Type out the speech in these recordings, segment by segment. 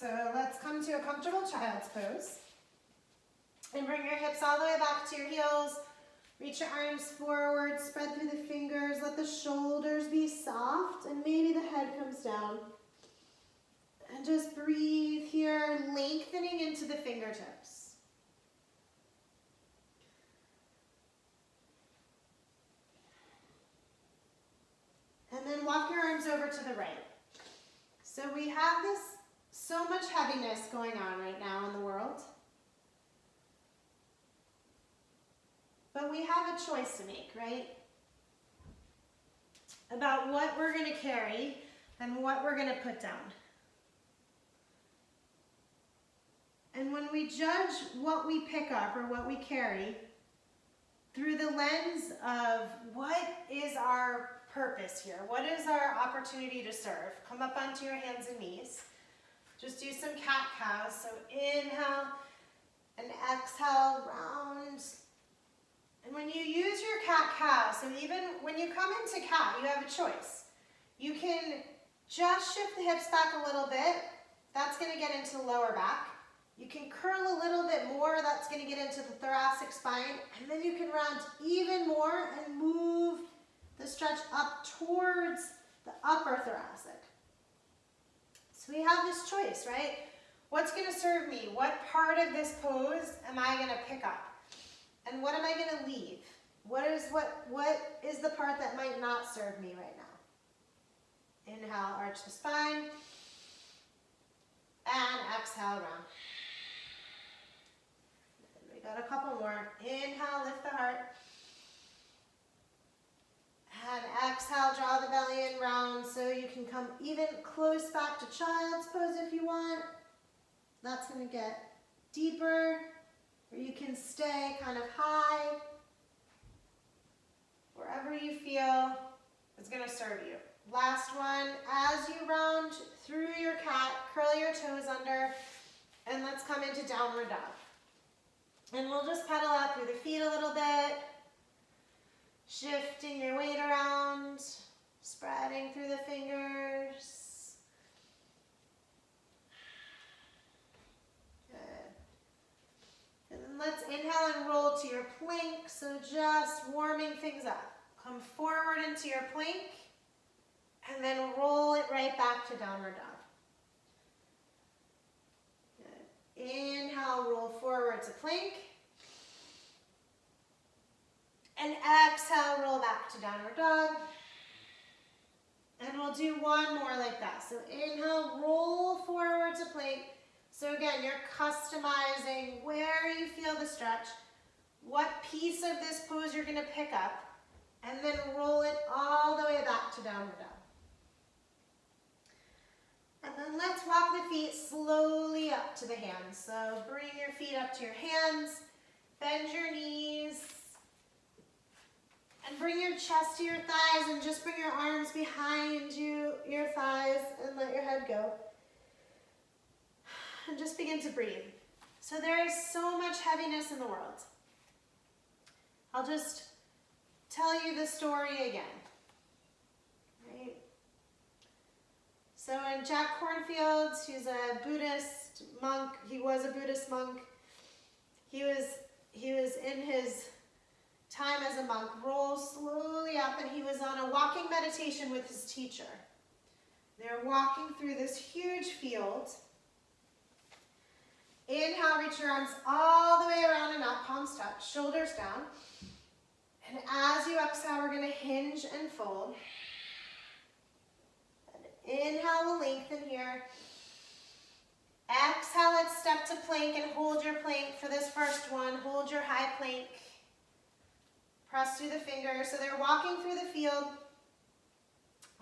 So let's come to a comfortable child's pose. And bring your hips all the way back to your heels. Reach your arms forward, spread through the fingers, let the shoulders be soft, and maybe the head comes down. And just breathe here, lengthening into the fingertips. And then walk your arms over to the right. So we have so much heaviness going on right now in the world. But we have a choice to make, right? About what we're going to carry and what we're going to put down. And when we judge what we pick up or what we carry through the lens of what is our purpose here, what is our opportunity to serve, come up onto your hands and knees. Just do some cat-cows. So inhale and exhale, round. And when you use your cat-cow, so even when you come into cat, you have a choice. You can just shift the hips back a little bit. That's going to get into the lower back. You can curl a little bit more. That's going to get into the thoracic spine. And then you can round even more and move the stretch up towards the upper thoracic. So we have this choice, right? What's going to serve me? What part of this pose am I going to pick up? And what am I going to leave? What is the part that might not serve me right now? Inhale, arch the spine. And exhale, round. And we got a couple more. Inhale, lift the heart. And exhale, draw the belly in, round. So you can come even close back to child's pose if you want. That's going to get deeper. Or you can stay kind of high, wherever you feel is going to serve you. Last one, as you round through your cat, curl your toes under, and let's come into downward dog. And we'll just pedal out through the feet a little bit, shifting your weight around, spreading through the fingers. And then let's inhale and roll to your plank, so just warming things up. Come forward into your plank, and then roll it right back to downward dog. Good. Inhale, roll forward to plank. And exhale, roll back to downward dog. And we'll do one more like that. So inhale, roll forward to plank. So again, you're customizing where you feel the stretch, what piece of this pose you're going to pick up, and then roll it all the way back to downward dog. And then let's walk the feet slowly up to the hands. So bring your feet up to your hands, bend your knees, and bring your chest to your thighs, and just bring your arms behind you, your thighs, and let your head go. And just begin to breathe. So there is so much heaviness in the world. I'll just tell you the story again. Right? So in Jack Cornfield's, who's a Buddhist monk, he was a Buddhist monk. He was in his time as a monk, roll slowly up, and he was on a walking meditation with his teacher. They're walking through this huge field. Inhale, reach your arms all the way around and up, palms touch, shoulders down. And as you exhale, we're going to hinge and fold. And inhale, we'll lengthen here. Exhale, let's step to plank and hold your plank for this first one. Hold your high plank. Press through the fingers. So they're walking through the field.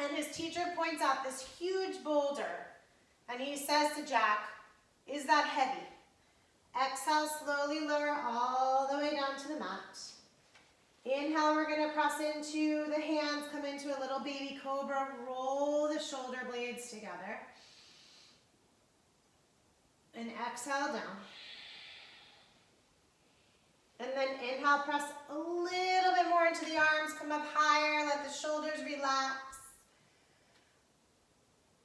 And his teacher points out this huge boulder. And he says to Jack, "Is that heavy?" Exhale, slowly lower all the way down to the mat. Inhale, we're going to press into the hands, come into a little baby cobra, roll the shoulder blades together. And exhale down. And then inhale, press a little bit more into the arms, come up higher, let the shoulders relax.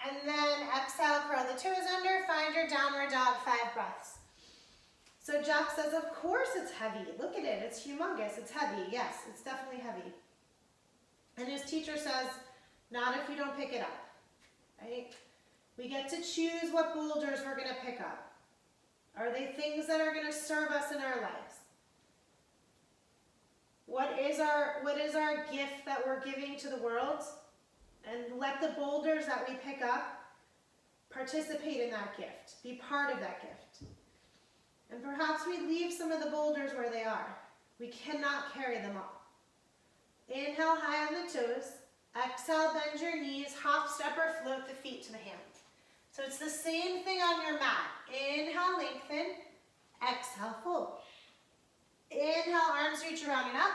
And then exhale, curl the toes under, find your downward dog, 5 breaths. So Jack says, of course it's heavy. Look at it, it's humongous, it's heavy. Yes, it's definitely heavy. And his teacher says, not if you don't pick it up, right? We get to choose what boulders we're gonna pick up. Are they things that are gonna serve us in our lives? What is our gift that we're giving to the world? And let the boulders that we pick up participate in that gift, be part of that gift. And perhaps we leave some of the boulders where they are. We cannot carry them all. Inhale high on the toes. Exhale, bend your knees, hop, step, or float the feet to the hands. So it's the same thing on your mat. Inhale, lengthen. Exhale, fold. Inhale, arms reach around and up.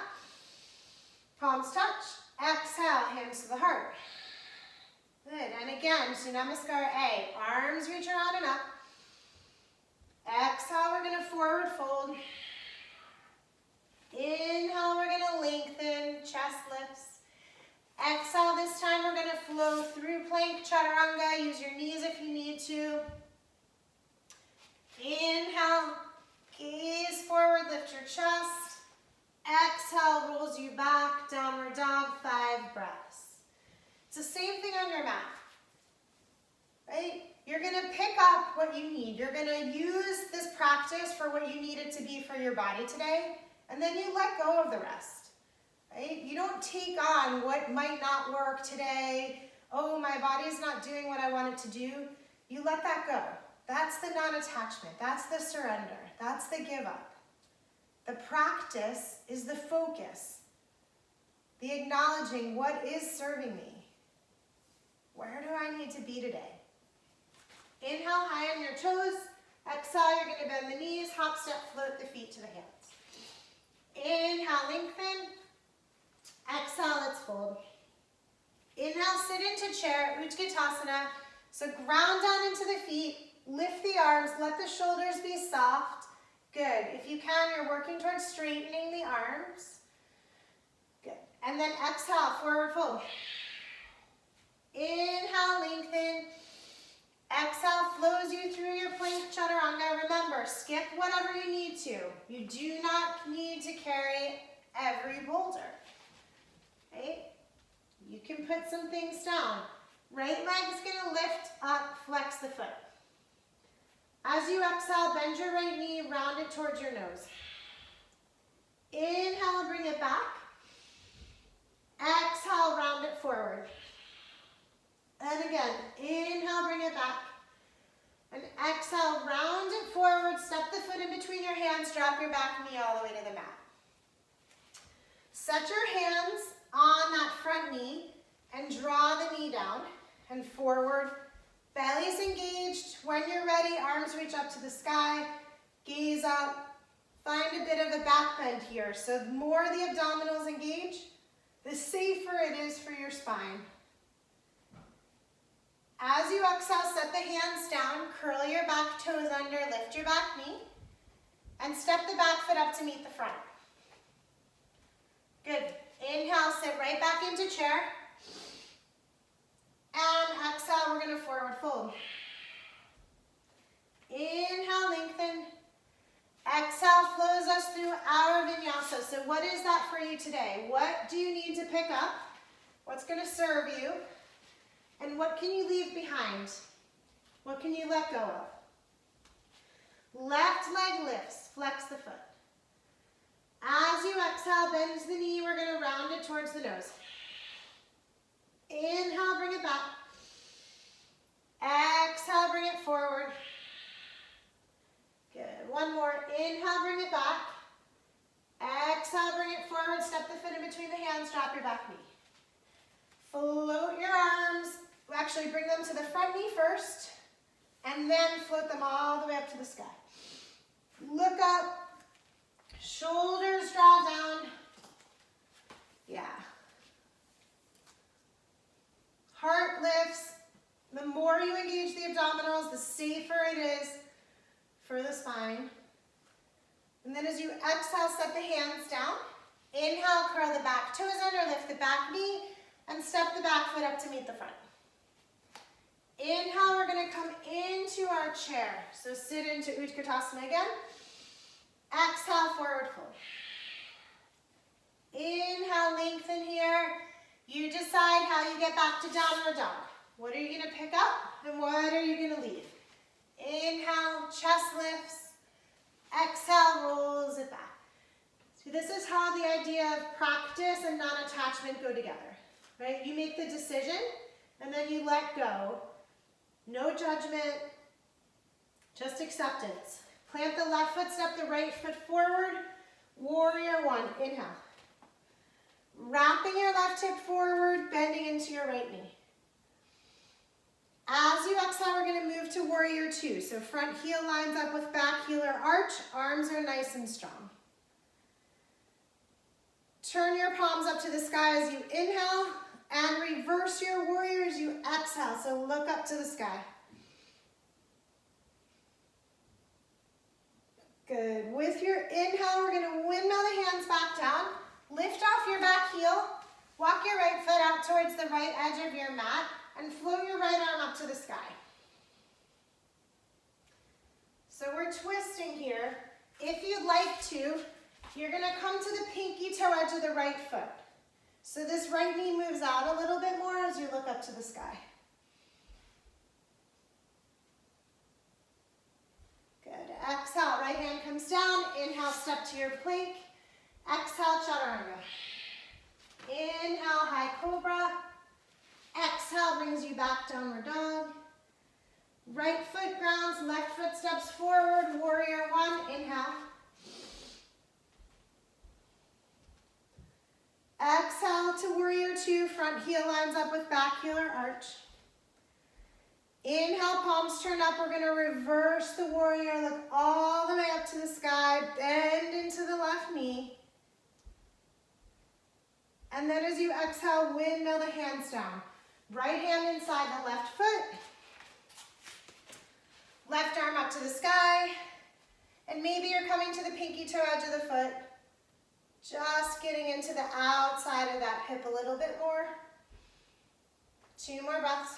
Palms touch. Exhale, hands to the heart. Good. And again, to Namaskar A. Arms reach around and up. Exhale, we're going to forward fold. Inhale, we're going to lengthen, chest lifts. Exhale, this time we're going to flow through plank chaturanga. Use your knees if you need to. Inhale, gaze forward, lift your chest. Exhale, rolls you back, downward dog, 5 breaths. It's the same thing on your mat, right? You're going to pick up what you need. You're going to use this practice for what you need it to be for your body today, and then you let go of the rest, right? You don't take on what might not work today. Oh, my body's not doing what I want it to do. You let that go. That's the non-attachment. That's the surrender. That's the give up. The practice is the focus, the acknowledging what is serving me. Where do I need to be today? Inhale, high on your toes. Exhale, you're going to bend the knees, hop, step, float the feet to the hands. Inhale, lengthen. Exhale, let's fold. Inhale, sit into chair, Utkatasana. So ground down into the feet, lift the arms, let the shoulders be soft. Good. If you can, you're working towards straightening the arms. Good. And then exhale, forward fold. Inhale, lengthen. Exhale, flows you through your plank chaturanga. Remember, skip whatever you need to. You do not need to carry every boulder. Right? You can put some things down. Right leg is going to lift up, flex the foot. As you exhale, bend your right knee, round it towards your nose. Inhale, bring it back. Exhale, round it forward. And again, inhale, bring it back. And exhale, round it forward, step the foot in between your hands, drop your back knee all the way to the mat. Set your hands on that front knee and draw the knee down and forward. Belly's engaged. When you're ready, arms reach up to the sky, gaze up. Find a bit of a back bend here. So the more the abdominals engage, the safer it is for your spine. As you exhale, set the hands down, curl your back toes under, lift your back knee, and step the back foot up to meet the front. Good. Inhale, sit right back into chair. And exhale, we're going to forward fold. Inhale, lengthen. Exhale, flows us through our vinyasa. So what is that for you today? What do you need to pick up? What's going to serve you? And what can you leave behind? What can you let go of? Left leg lifts, flex the foot. As you exhale, bend the knee, we're going to round it towards the nose. Inhale, bring it back. Exhale, bring it forward. Good. One more. Inhale, bring it back. Exhale, bring it forward. Step the foot in between the hands. Drop your back knee. Float your arms. Actually, bring them to the front knee first, and then float them all the way up to the sky. Look up. Shoulders draw down. Yeah. Heart lifts. The more you engage the abdominals, the safer it is for the spine. And then as you exhale, set the hands down. Inhale, curl the back toes under, lift the back knee, and step the back foot up to meet the front. Inhale, we're gonna come into our chair. So sit into Utkatasana again. Exhale, forward fold. Inhale, lengthen here. You decide how you get back to downward dog. What are you gonna pick up and what are you gonna leave? Inhale, chest lifts. Exhale, rolls it back. So this is how the idea of practice and non-attachment go together, right? You make the decision and then you let go. No judgment, just acceptance. Plant the left foot, step the right foot forward. Warrior one, inhale. Wrapping your left hip forward, bending into your right knee. As you exhale, we're gonna move to warrior two. So front heel lines up with back heel or arch, arms are nice and strong. Turn your palms up to the sky as you inhale and reverse your warrior as you exhale. So look up to the sky. Good. With your inhale, we're gonna windmill the hands back down. Lift off your back heel. Walk your right foot out towards the right edge of your mat and float your right arm up to the sky. So we're twisting here. If you'd like to, you're gonna come to the pinky toe edge of the right foot. So this right knee moves out a little bit more as you look up to the sky. Good. Exhale, right hand comes down. Inhale, step to your plank. Exhale, chaturanga. Inhale, high cobra. Exhale, brings you back, downward dog. Right foot grounds, left foot steps forward, warrior one, inhale. Exhale to warrior two, front heel lines up with back heel or arch. Inhale, palms turn up. We're gonna reverse the warrior, look all the way up to the sky, bend into the left knee. And then as you exhale, windmill the hands down. Right hand inside the left foot. Left arm up to the sky. And maybe you're coming to the pinky toe edge of the foot. Just getting into the outside of that hip a little bit more. 2 more breaths.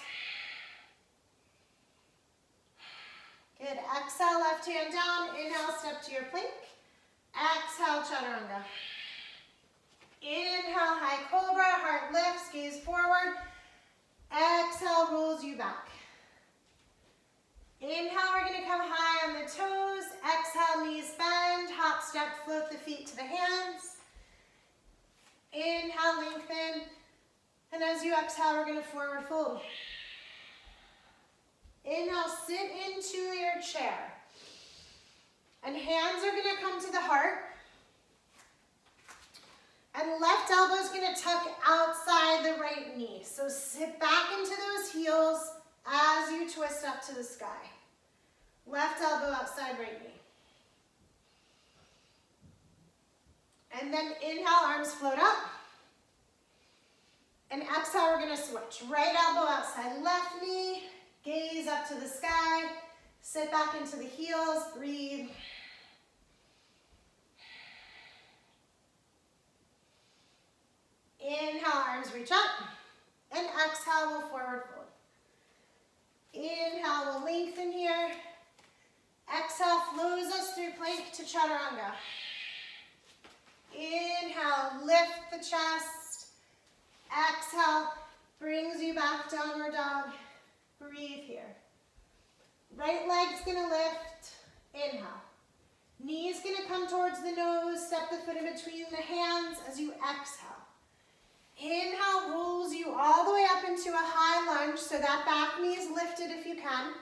Good. Exhale, left hand down. Inhale, step to your plank. Exhale, chaturanga. Inhale, high cobra, heart lifts, gaze forward. Exhale, rolls you back. Inhale, we're gonna come high on the toes. Exhale, knees bend, hop, step, float the feet to the hands. Inhale, lengthen. And as you exhale, we're gonna forward fold. Inhale, sit into your chair. And hands are gonna come to the heart. And left elbow is gonna tuck outside the right knee. So sit back into those heels as you twist up to the sky. Left elbow outside right knee. And then inhale, arms float up. And exhale, we're gonna switch. Right elbow outside left knee. Gaze up to the sky. Sit back into the heels, breathe. Inhale, arms reach up. And exhale, we'll forward fold. Inhale, we'll lengthen here. Exhale, flows us through plank to chaturanga. Inhale, lift the chest. Exhale, brings you back, downward dog. Breathe here. Right leg's gonna lift. Inhale. Knee's gonna come towards the nose. Step the foot in between the hands as you exhale. Inhale rolls you all the way up into a high lunge, so that back knee is lifted if you can.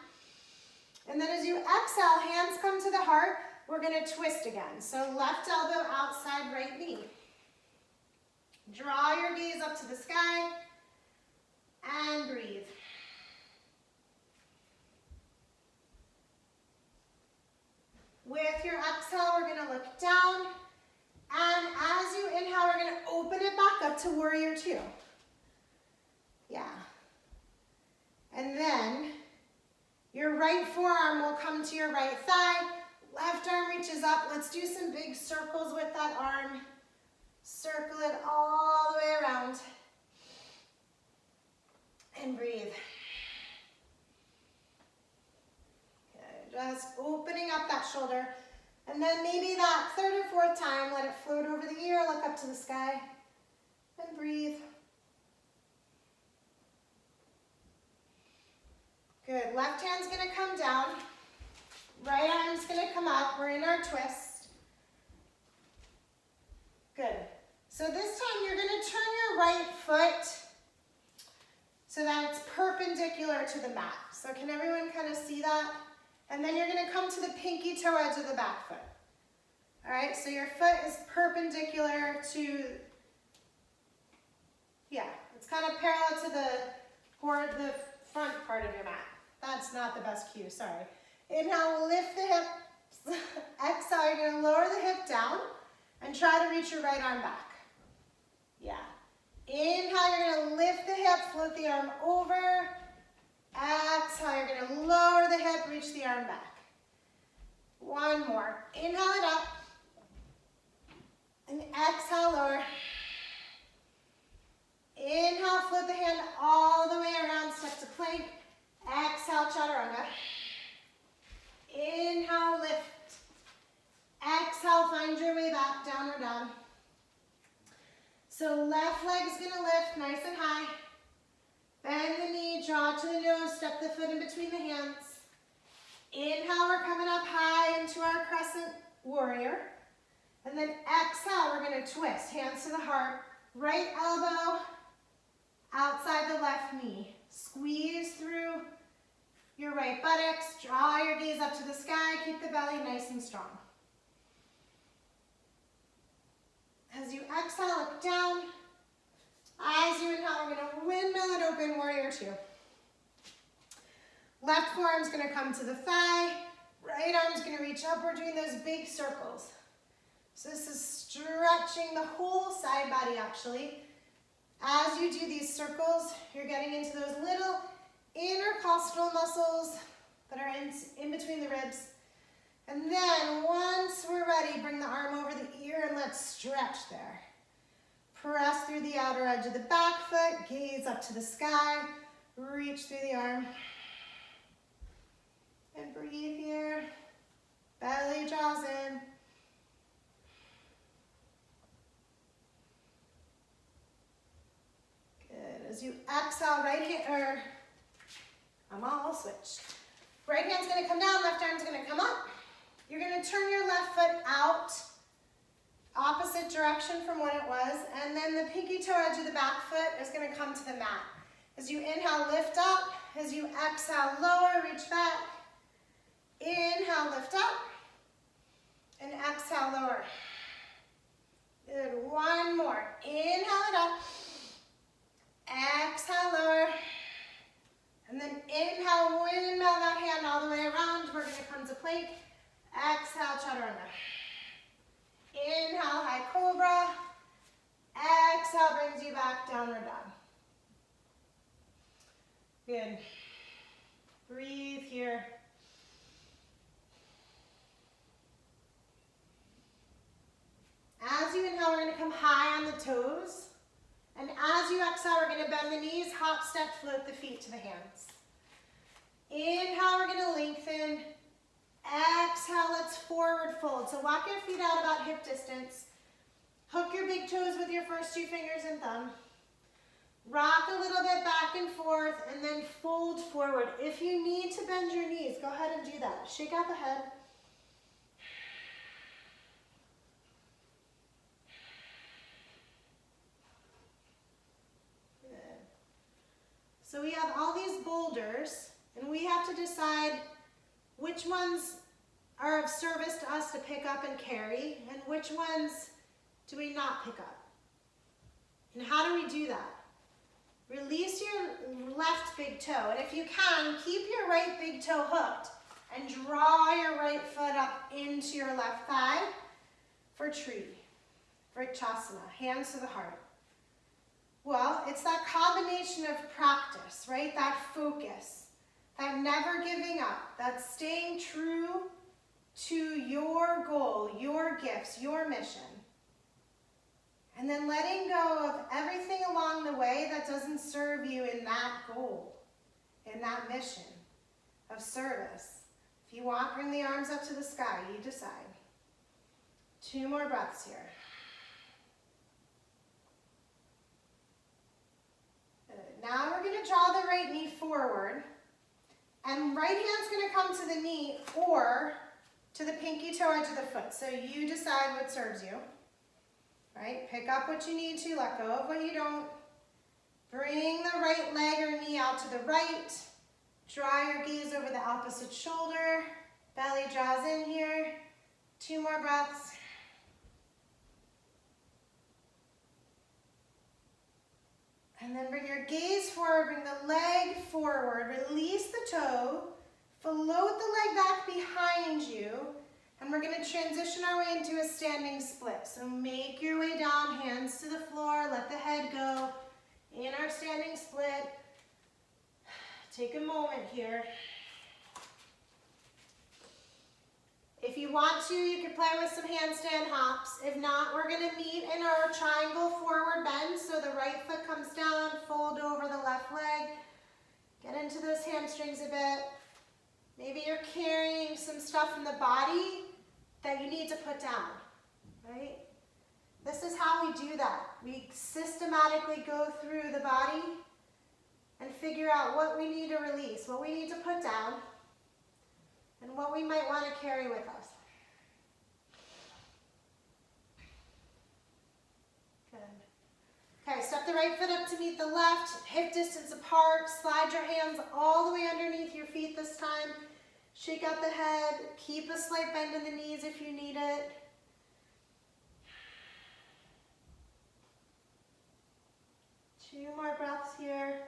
And then as you exhale, hands come to the heart. We're gonna twist again. So left elbow outside right knee. Draw your gaze up to the sky and breathe. With your exhale, we're gonna look down. And as you inhale, we're gonna open it back up to warrior two. Yeah. And then your right forearm will come to your right thigh. Left arm reaches up. Let's do some big circles with that arm. Circle it all the way around. And breathe. Just opening up that shoulder. And then maybe that third or fourth time, let it float over the ear, look up to the sky, and breathe. Good. Left hand's going to come down. Right arm's going to come up. We're in our twist. Good. So this time you're going to turn your right foot so that it's perpendicular to the mat. So can everyone kind of see that? And then you're going to come to the pinky toe edge of the back foot. All right, so your foot is perpendicular to, yeah, it's kind of parallel to the front part of your mat. That's not the best cue, sorry. Inhale, lift the hips. Exhale, you're going to lower the hip down and try to reach your right arm back. Yeah. Inhale, you're going to lift the hip, float the arm over. Exhale, you're going to lower the hip, reach the arm back. One more. Inhale it up. And exhale, lower. Inhale, float the hand all the way around, step to plank. Exhale, chaturanga. Inhale, lift. Exhale, find your way back, downward dog. So left leg's gonna lift nice and high. Bend the knee, draw to the nose, step the foot in between the hands. Inhale, we're coming up high into our crescent warrior. And then exhale, we're gonna twist, hands to the heart. Right elbow outside the left knee. Squeeze through your right buttocks, draw your gaze up to the sky, keep the belly nice and strong. As you exhale, look down. As you inhale, we're gonna windmill it open, warrior two. Left forearm's gonna come to the thigh, right arm's gonna reach up. We're doing those big circles. So this is stretching the whole side body actually. As you do these circles, you're getting into those little intercostal muscles that are in between the ribs. And then once we're ready, bring the arm over the ear and let's stretch there. Press through the outer edge of the back foot, gaze up to the sky, reach through the arm. And breathe here. Belly draws in. Good. As you exhale, right hand, I'm all switched. Right hand's gonna come down, left arm's gonna come up. You're gonna turn your left foot out, opposite direction from what it was, and then the pinky toe edge of the back foot is gonna come to the mat. As you inhale, lift up. As you exhale, lower, reach back. Inhale, lift up. And exhale, lower. Good, one more. Inhale it up. Exhale, lower. And then inhale, windmill that hand all the way around. We're gonna come to plank. Exhale, chaturanga. Inhale, high cobra. Exhale brings you back, downward dog. Good. Breathe here. As you inhale, we're going to come high on the toes. And as you exhale, we're going to bend the knees, hop, step, float the feet to the hands. Inhale, we're going to lengthen. Exhale, let's forward fold. So walk your feet out about hip distance. Hook your big toes with your first two fingers and thumb. Rock a little bit back and forth and then fold forward. If you need to bend your knees, go ahead and do that. Shake out the head. Good. So we have all these boulders and we have to decide which ones are of service to us to pick up and carry and which ones do we not pick up. And how do we do that? Release your left big toe, and if you can, keep your right big toe hooked and draw your right foot up into your left thigh for tree, Vrikshasana, hands to the heart. Well, it's that combination of practice, right? That focus, that never giving up, that staying true to your goal, your gifts, your mission. And then letting go of everything along the way that doesn't serve you in that goal, in that mission of service. If If you want, bring the arms up to the sky, you decide. 2 more breaths here. Good. Now we're going to draw the right knee forward, and right hand's going to come to the knee or to the pinky toe edge of the foot. So you decide what serves you. Right? Pick up what you need to, let go of what you don't. Bring the right leg or knee out to the right. Draw your gaze over the opposite shoulder. Belly draws in here. 2 more breaths. And then bring your gaze forward, bring the leg forward, release the toe, float the leg back behind you, and we're going to transition our way into a standing split. So make your way down, hands to the floor, let the head go. In our standing split, take a moment here. If you want to, you can play with some handstand hops. If not, we're going to meet in our triangle forward bend. So the right foot comes down, fold over the left leg. Get into those hamstrings a bit. Maybe you're carrying some stuff in the body that you need to put down, right? This is how we do that. We systematically go through the body and figure out what we need to release, what we need to put down, and what we might want to carry with us. Good. Okay, step the right foot up to meet the left, hip distance apart, slide your hands all the way underneath your feet this time. Shake out the head, keep a slight bend in the knees if you need it. Two more breaths here.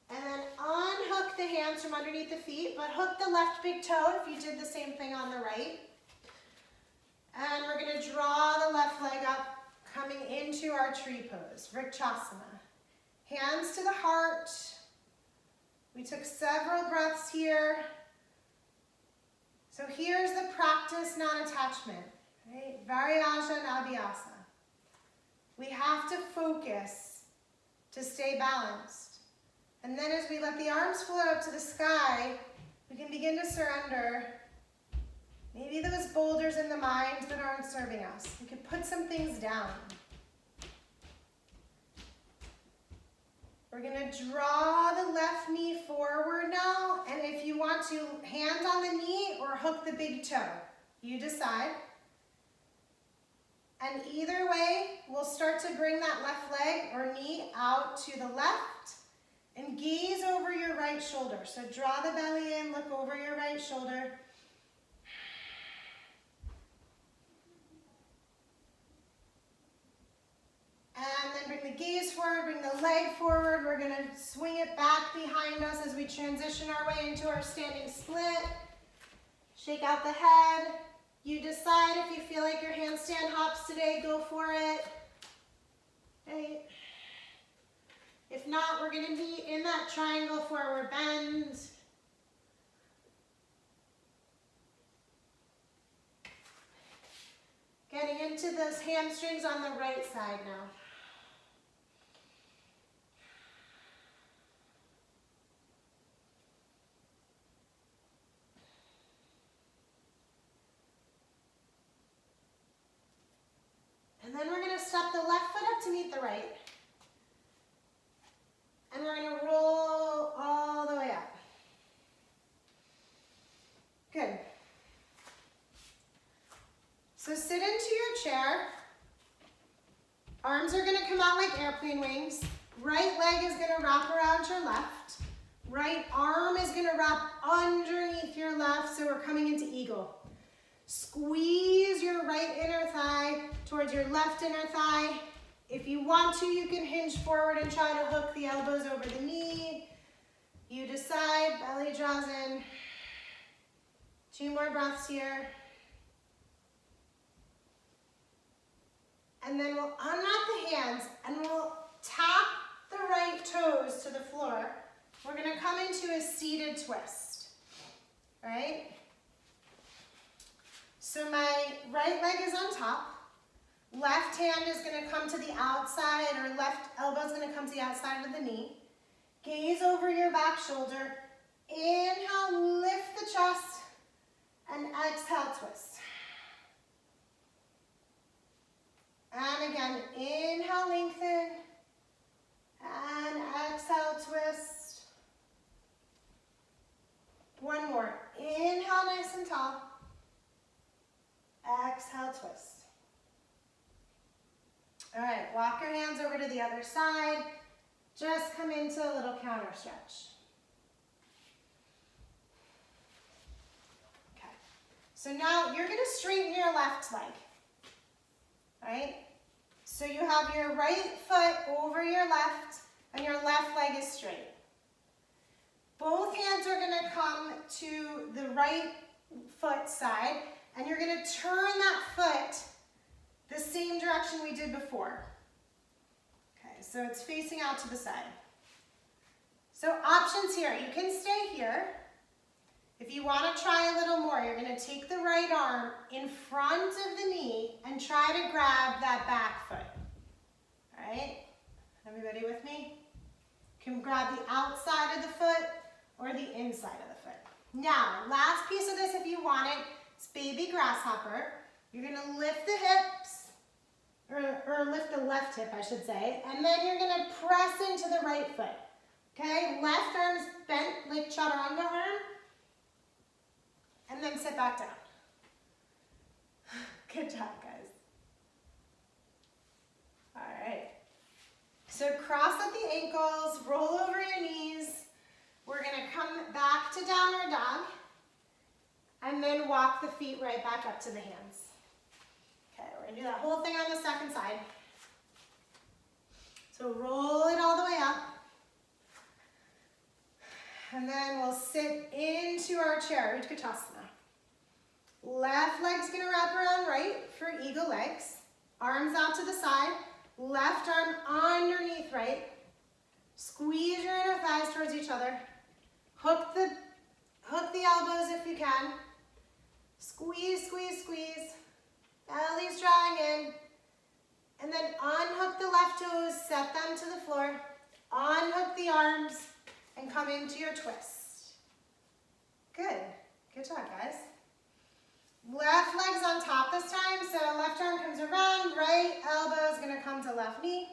And then unhook the hands from underneath the feet, but hook the left big toe if you did the same thing on the right. And we're going to draw the left leg up, coming into our tree pose, Vrikshasana. Hands to the heart. We took several breaths here. So here's the practice, not attachment, right? Variaja and Abhyasa. We have to focus to stay balanced. And then as we let the arms float up to the sky, we can begin to surrender maybe those boulders in the mind that aren't serving us. We can put some things down. We're going to draw the left knee forward now, and if you want to, hand on the knee or hook the big toe. You decide. And either way, we'll start to bring that left leg or knee out to the left and gaze over your right shoulder. So draw the belly in, look over your right shoulder. And then bring the gaze forward, bring the leg forward. We're going to swing it back behind us as we transition our way into our standing split. Shake out the head. You decide if you feel like your handstand hops today, go for it. Right. If not, we're going to be in that triangle forward bend. Getting into those hamstrings on the right side now. And then we're going to step the left foot up to meet the right. And we're going to roll all the way up. Good. So sit into your chair. Arms are going to come out like airplane wings. Right leg is going to wrap around your left. Right arm is going to wrap underneath your left, so we're coming into eagle. Squeeze your right inner thigh towards your left inner thigh. If you want to, you can hinge forward and try to hook the elbows over the knee. You decide, belly draws in. 2 more breaths here. And then we'll unwrap the hands and we'll tap the right toes to the floor. We're going to come into a seated twist, right? So my right leg is on top. Left hand is going to come to the outside, or left elbow is going to come to the outside of the knee. Gaze over your back shoulder. Inhale, lift the chest, and exhale, twist. And again, inhale, lengthen, and exhale, twist. One more. Inhale, nice and tall. Exhale, twist. All right, walk your hands over to the other side. Just come into a little counter stretch. Okay, so now you're gonna straighten your left leg, all right? So you have your right foot over your left, and your left leg is straight. Both hands are gonna come to the right foot side, and you're gonna turn that foot the same direction we did before. Okay, so it's facing out to the side. So options here, you can stay here. If you want to try a little more, you're going to take the right arm in front of the knee and try to grab that back foot. All right, everybody with me? You can grab the outside of the foot or the inside of the foot. Now, last piece of this if you want it, it's baby grasshopper. You're going to lift the hips, or lift the left hip, I should say, and then you're going to press into the right foot. Okay, left arm's bent like chaturanga arm, and then sit back down. Good job, guys. All right. So cross at the ankles, roll over your knees. We're going to come back to downward dog, and then walk the feet right back up to the hands. Okay, we're going to do that whole thing on the second side. So roll it all the way up. And then we'll sit into our chair, Utkatasana. Left leg's going to wrap around right for eagle legs. Arms out to the side. Left arm underneath right. Squeeze your inner thighs towards each other. Hook the elbows if you can. Squeeze, squeeze, squeeze. Belly's drawing in. And then unhook the left toes, set them to the floor. Unhook the arms and come into your twist. Good. Good job, guys. Left leg's on top this time, so left arm comes around, right elbow is going to come to left knee.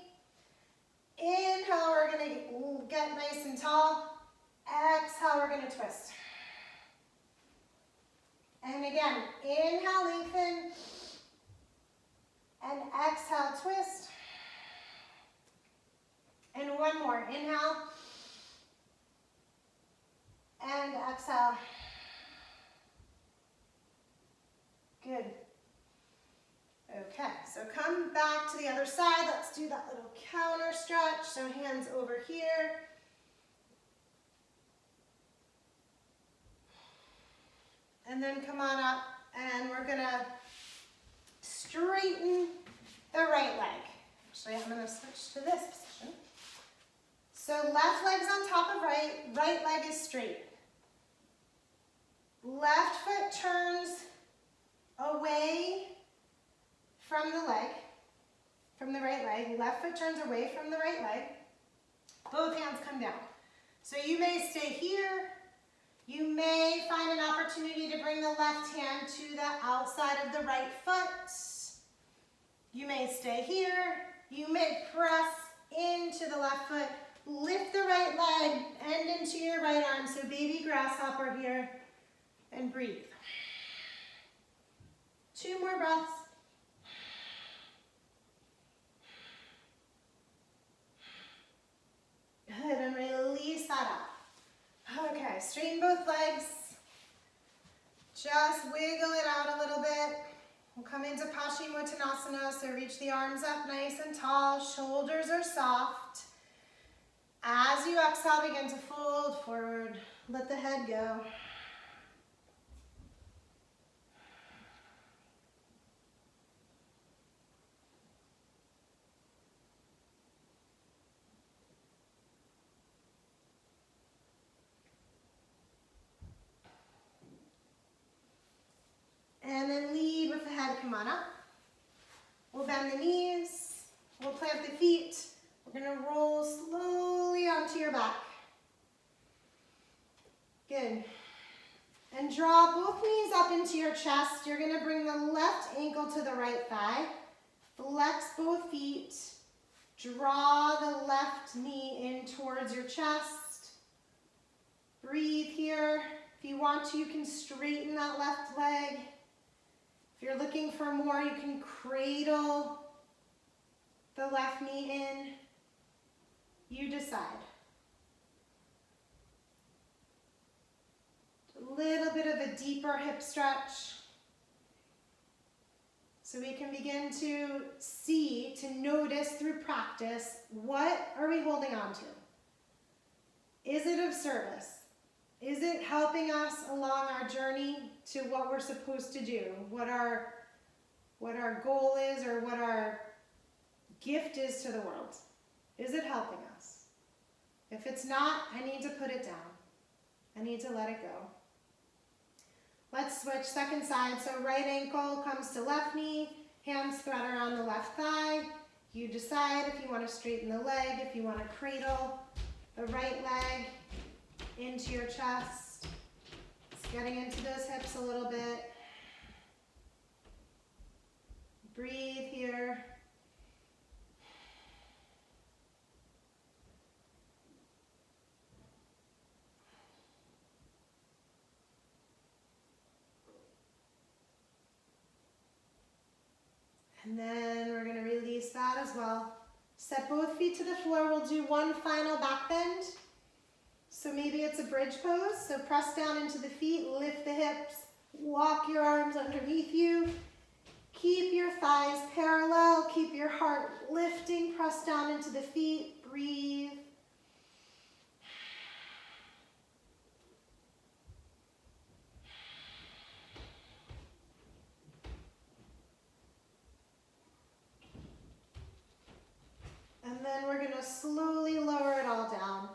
Inhale, we're going to get nice and tall. Exhale, we're going to twist. And again, inhale, lengthen. And exhale, twist. And one more. Inhale. And exhale. Good. Okay, so come back to the other side. Let's do that little counter stretch. So hands over here. And then come on up, and we're gonna straighten the right leg. Actually, I'm gonna switch to this position. So left leg's on top of right, right leg is straight. Left foot turns away from the leg, from the right leg. Left foot turns away from the right leg. Both hands come down. So you may stay here. You may find an opportunity to bring the left hand to the outside of the right foot. You may stay here. You may press into the left foot. Lift the right leg and into your right arm. So baby grasshopper here, and breathe. 2 more breaths. Good, and release that up. Okay, straighten both legs. Just wiggle it out a little bit. We'll come into Paschimottanasana, so reach the arms up nice and tall. Shoulders are soft. As you exhale, begin to fold forward. Let the head go. And then lead with the head, come on up. We'll bend the plant the feet. We're gonna roll slowly onto your back. Good. And draw both knees up into your chest. You're gonna bring the left ankle to the right thigh. Flex both feet. Draw the left knee in towards your chest. Breathe here. If you want to, you can straighten that left leg. If you're looking for more, you can cradle the left knee in. You decide. A little bit of a deeper hip stretch. So we can begin to see, to notice through practice, what are we holding on to? Is it of service? Is it helping us along our journey to what we're supposed to do? What our goal is, or what our gift is to the world? Is it helping us? If it's not, I need to put it down. I need to let it go. Let's switch second side. So right ankle comes to left knee, hands thread around the left thigh. You decide if you want to straighten the leg, if you want to cradle the right leg into your chest. Just getting into those hips a little bit. Breathe here. And then we're going to release that as well. Step both feet to the floor. We'll do one final back bend. So maybe it's a bridge pose. So press down into the feet, lift the hips, walk your arms underneath you. Keep your thighs parallel, keep your heart lifting, press down into the feet, breathe. And then we're going to slowly lower it all down.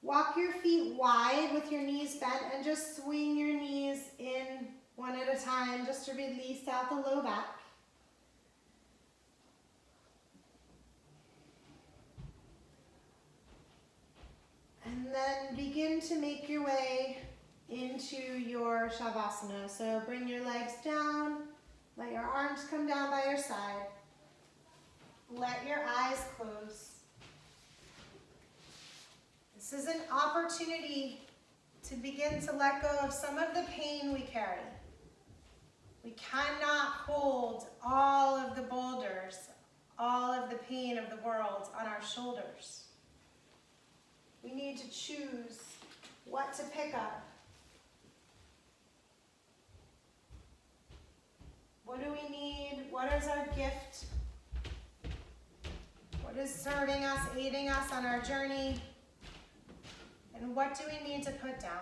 Walk your feet wide with your knees bent and just swing your knees in one at a time just to release out the low back. And then begin to make your way into your Shavasana. So bring your legs down, let your arms come down by your side. Let your eyes close. This is an opportunity to begin to let go of some of the pain we carry. We cannot hold all of the boulders, all of the pain of the world on our shoulders. We need to choose what to pick up. What do we need? What is our gift? What is serving us, aiding us on our journey? And what do we need to put down?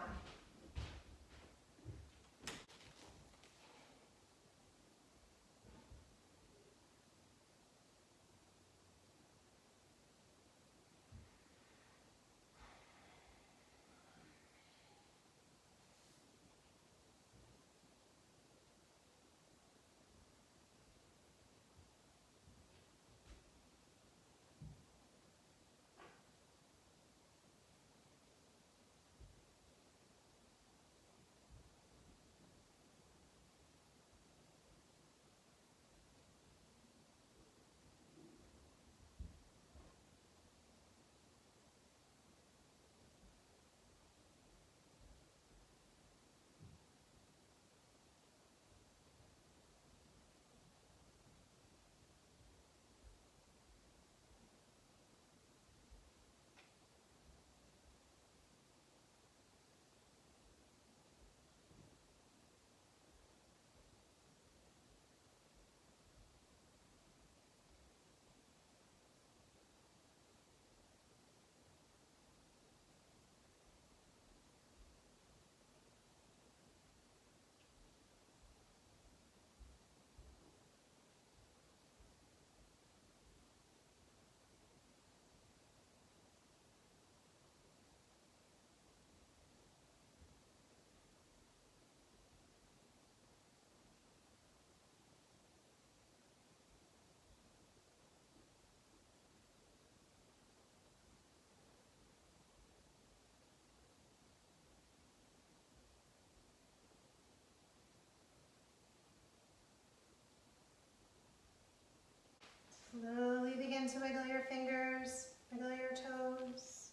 Slowly begin to wiggle your fingers, wiggle your toes.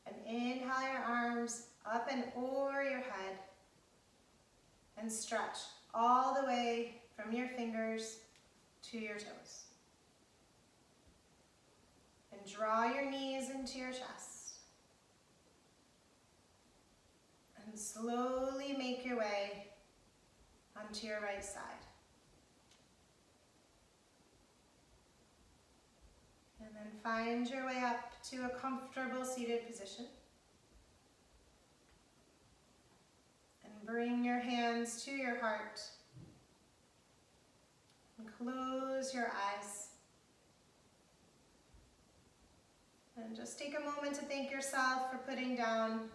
And inhale your arms up and over your head. And stretch all the way from your fingers to your toes. And draw your knees into your chest. And slowly make your way onto your right side. And then find your way up to a comfortable seated position. And bring your hands to your heart. And close your eyes. And just take a moment to thank yourself for putting down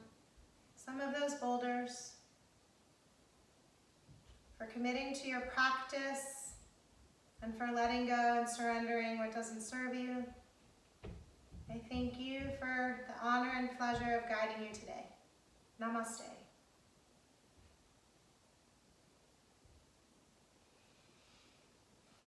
some of those boulders, for committing to your practice, and for letting go and surrendering what doesn't serve you. I thank you for the honor and pleasure of guiding you today. Namaste.